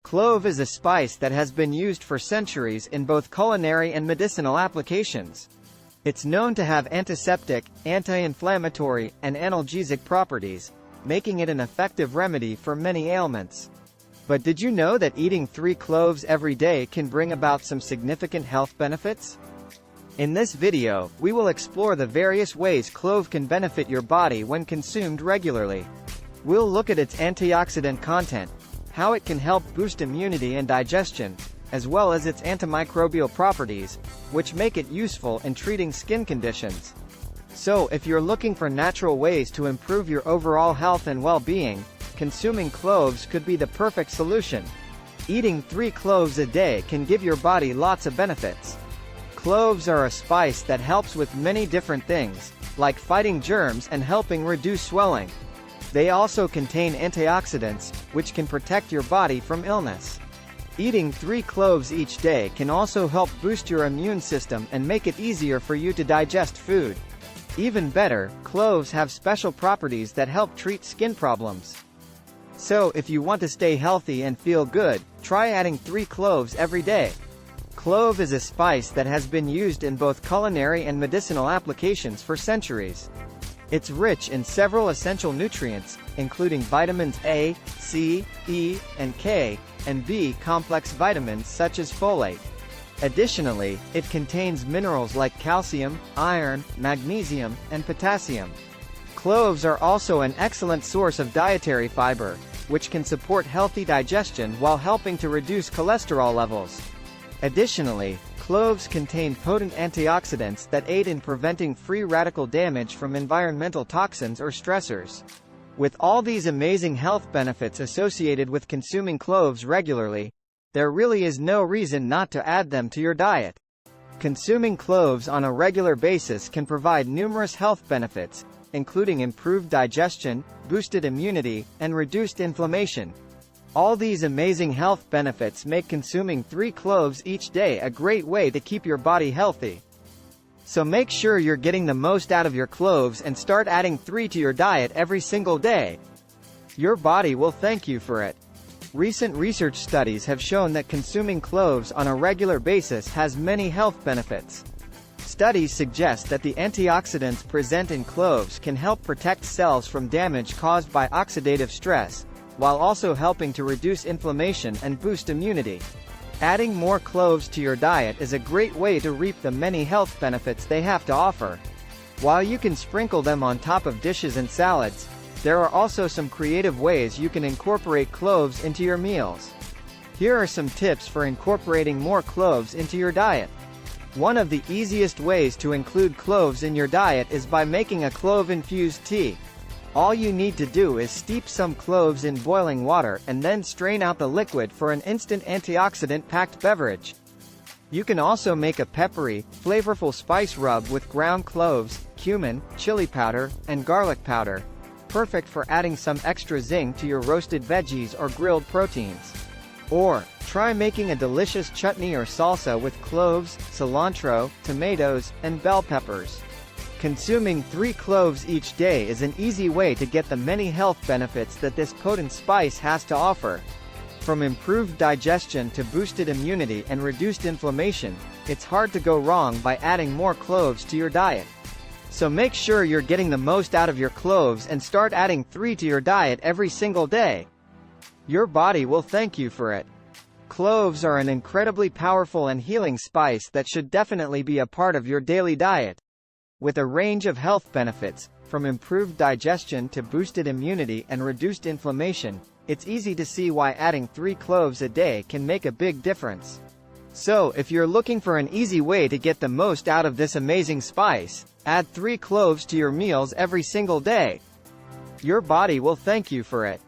Clove is a spice that has been used for centuries in both culinary and medicinal applications. It's known to have antiseptic, anti-inflammatory, and analgesic properties, making it an effective remedy for many ailments. But did you know that eating 3 cloves every day can bring about some significant health benefits? In this video, we will explore the various ways clove can benefit your body when consumed regularly. We'll look at its antioxidant content, how it can help boost immunity and digestion, as well as its antimicrobial properties, which make it useful in treating skin conditions. So if you're looking for natural ways to improve your overall health and well-being, consuming cloves could be the perfect solution. Eating 3 cloves a day can give your body lots of benefits. Cloves are a spice that helps with many different things, like fighting germs and helping reduce swelling. They also contain antioxidants, which can protect your body from illness. Eating 3 cloves each day can also help boost your immune system and make it easier for you to digest food. Even better, cloves have special properties that help treat skin problems. So if you want to stay healthy and feel good, try adding 3 cloves every day. Clove is a spice that has been used in both culinary and medicinal applications for centuries. It's rich in several essential nutrients, including vitamins A, C, E, and K, and B complex vitamins such as folate. Additionally, it contains minerals like calcium, iron, magnesium, and potassium. Cloves are also an excellent source of dietary fiber, which can support healthy digestion while helping to reduce cholesterol levels. Additionally, cloves contain potent antioxidants that aid in preventing free radical damage from environmental toxins or stressors. With all these amazing health benefits associated with consuming cloves regularly, there really is no reason not to add them to your diet. Consuming cloves on a regular basis can provide numerous health benefits, including improved digestion, boosted immunity, and reduced inflammation. All these amazing health benefits make consuming 3 cloves each day a great way to keep your body healthy. So make sure you're getting the most out of your cloves and start adding 3 to your diet every single day. Your body will thank you for it. Recent research studies have shown that consuming cloves on a regular basis has many health benefits. Studies suggest that the antioxidants present in cloves can help protect cells from damage caused by oxidative stress, while also helping to reduce inflammation and boost immunity. Adding more cloves to your diet is a great way to reap the many health benefits they have to offer. While you can sprinkle them on top of dishes and salads, there are also some creative ways you can incorporate cloves into your meals. Here are some tips for incorporating more cloves into your diet. One of the easiest ways to include cloves in your diet is by making a clove-infused tea. All you need to do is steep some cloves in boiling water and then strain out the liquid for an instant antioxidant-packed beverage. You can also make a peppery, flavorful spice rub with ground cloves, cumin, chili powder, and garlic powder, perfect for adding some extra zing to your roasted veggies or grilled proteins. Or, try making a delicious chutney or salsa with cloves, cilantro, tomatoes, and bell peppers. Consuming 3 cloves each day is an easy way to get the many health benefits that this potent spice has to offer. From improved digestion to boosted immunity and reduced inflammation, it's hard to go wrong by adding more cloves to your diet. So make sure you're getting the most out of your cloves and start adding 3 to your diet every single day. Your body will thank you for it. Cloves are an incredibly powerful and healing spice that should definitely be a part of your daily diet. With a range of health benefits, from improved digestion to boosted immunity and reduced inflammation, it's easy to see why adding 3 cloves a day can make a big difference. So if you're looking for an easy way to get the most out of this amazing spice, add 3 cloves to your meals every single day. Your body will thank you for it.